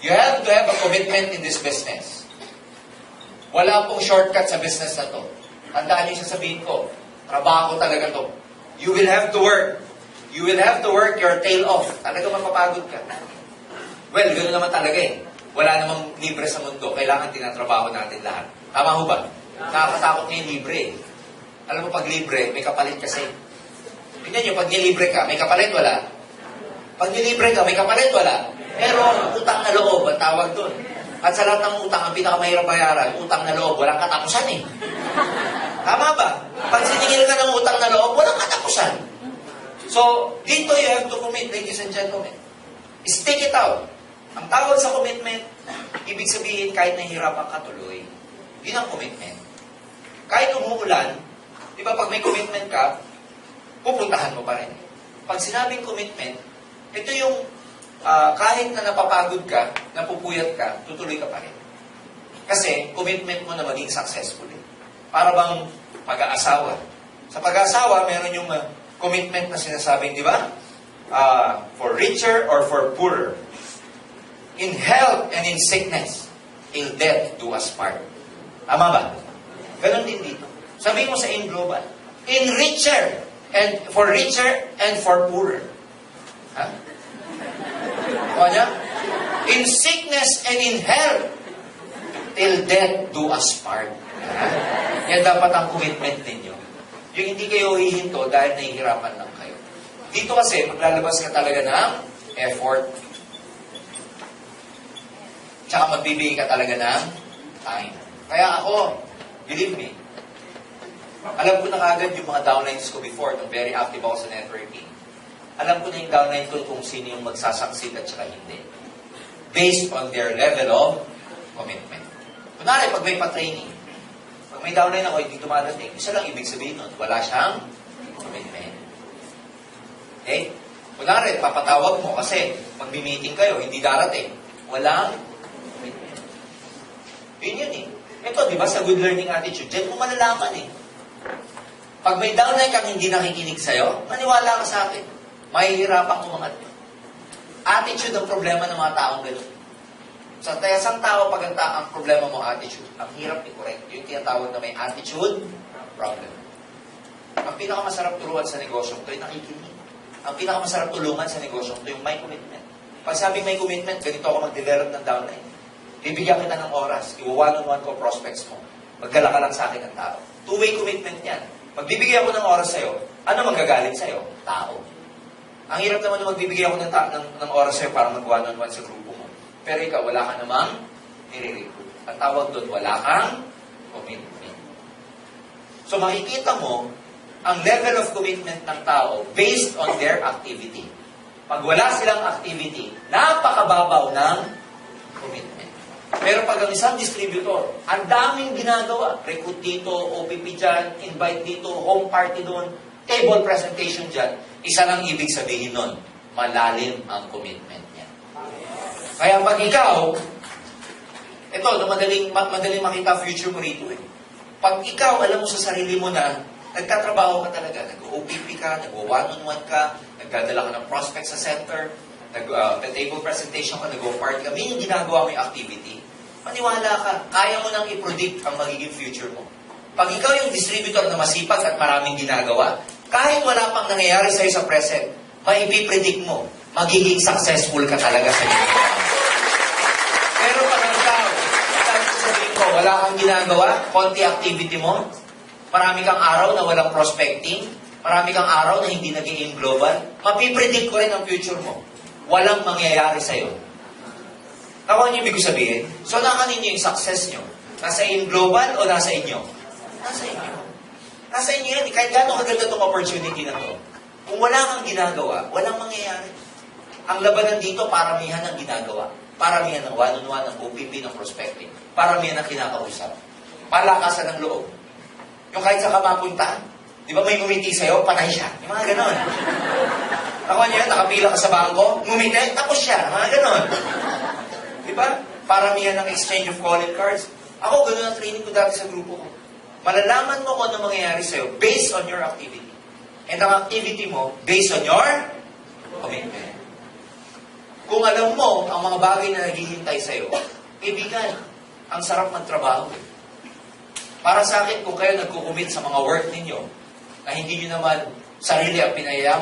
You have to have a commitment in this business. Wala pong shortcut sa business na to. Tandaan niyo yung sasabihin ko, trabaho talaga to. You will have to work. You will have to work your tail off. Talaga mapapagod ka. Well, gano'n naman talaga eh. Wala namang libre sa mundo. Kailangan tinatrabaho natin lahat. Tama ho ba? Nakakatakot ngayon libre eh. Alam mo, pag libre, may kapalit kasi. Tingnan nyo, pag nilibre ka, may kapalit wala. Pag nilibre ka, may kapalit wala. Pero utang na loob, ang tawag doon. At sa lahat ng utang, ang pinakamahirap bayaran, utang na loob, walang katapusan eh. Tama ba? Pag siningil ka ng utang na loob, walang katapusan. So, dito you have to commit, ladies and gentlemen. Stick it out. Ang tawag sa commitment, ibig sabihin kahit nahihirapan ka tuloy. Yun ang commitment. Kahit umuulan, di ba pag may commitment ka, pupuntahan mo pa rin. Pag sinabing commitment, ito yung kahit na napapagod ka, napupuyat ka, tutuloy ka pa rin. Kasi commitment mo na maging successful. Para bang pag-aasawa. Sa pag-aasawa, meron yung commitment na sinasabing, di ba? For richer or for poorer. In health and in sickness, till death do us part. Tama ba? Ganon din dito. Sabihin mo sa in global. In richer and for poorer. Ha? Ano niya? In sickness and in health, till death do us part. Ha? Yan dapat ang commitment ninyo. Yung hindi kayo hihinto dahil nahihirapan lang kayo. Dito kasi, maglalabas ka talaga ng effort. Tsaka magbibigay ka talaga ng time. Kaya ako, believe me, alam ko na kagad yung mga downlines ko before, nung very active ako sa networking. Alam ko na yung downline ko kung sino yung magsasucceed at saka hindi. Based on their level of commitment. Kunwari, pag may pa-training, pag may downline ako, hindi dumadating, isa lang ibig sabihin nun, wala siyang commitment. Okay? Kunwari, papatawag mo kasi magbi-meeting kayo, hindi darating. Walang commitment. Yun eh. Ito, di ba, sa good learning attitude, dyan mo malalaman eh. Pag may downline kang hindi nakikinig sa'yo, maniwala ka sa akin. Mahihirapan umangat. Attitude ang problema ng mga taong gano'n. Sa isang tao, pag ang problema mo attitude, ang hirap i-correct. Yung tinatawag na may attitude problem. Ang pinakamasarap turuan sa negosyo ito ay nakikinig. Ang pinakamasarap tulungan sa negosyo ito yung may commitment. Pag sabing may commitment, ganito ako mag-develop ng downline. Bibigyan kita ng oras. Iwa-one-on-one ko prospects mo. Magdala ka lang sa akin ng tao. Two-way commitment yan. Magbibigay ako ng oras sa'yo, ano magagaling sa'yo? Tao. Ang hirap naman na magbibigay ako ng oras sa'yo para mag-one-on-one sa grupo mo. Pero ikaw, wala ka namang nire-recruit. Ang tawag doon, wala kang commitment. So makikita mo, ang level of commitment ng tao based on their activity. Pag wala silang activity, napakababaw ng commitment. Pero pag ang isang distributor, ang daming ginagawa, recruit dito, OPP dyan, invite dito, home party doon, table presentation dyan, isa lang ibig sabihin nun, malalim ang commitment niya. Kaya pag ikaw, ito, madaling makita future mo rito eh. Pag ikaw, alam mo sa sarili mo na, nagtatrabaho ka talaga, nag-OPP ka, nag-one-on-one ka, nagdadala ka ng prospect sa center, nag-table presentation ka, nag-home party ka, may yung ginagawa mo yung activity. Maniwala ka, kaya mo nang i-predict ang magiging future mo. Pag ikaw yung distributor na masipag at maraming ginagawa, kahit wala pang nangyayari sa'yo sa present, maipipredict mo, magiging successful ka talaga sa ginagawa. Pero pag ang tao, sabihin ko, wala kang ginagawa, konti activity mo, marami kang araw na walang prospecting, marami kang araw na hindi nag-i-aim global, mapipredict ko rin ang future mo. Walang mangyayari sa'yo. Tawag niyo ibig sabihin? So, nasa ninyo yung success nyo? Nasa in global o nasa inyo? Nasa inyo. Nasa inyo yan. Kahit gano'ng kaganda itong opportunity na to. Kung wala kang ginagawa, walang mangyayari. Ang labanan dito, paramihan ng ginagawa. Paramihan ng one-on-one, ng OPP, ng prospecting. Paramihan ng kinakausap. Palakasan ng loob. Yung kahit sa ka mapunta, di ba may ngumiti sa'yo, patay siya. Yung mga gano'n. Ako niya, nakapila ka sa bangko, ngumiti, tapos siya. Mga gano'n. Di ba? Paramihan ng exchange of calling cards. Ako, gano'n ang training ko dati sa grupo ko. Malalaman mo kung ano mangyayari sa'yo based on your activity. And ang activity mo, based on your commitment. Kung alam mo ang mga bagay na naghihintay sa'yo, kaibigan, ang sarap magtrabaho. Para sa akin, kung kayo nagkukumit sa mga work ninyo, na hindi nyo naman sarili ang pinayayaman,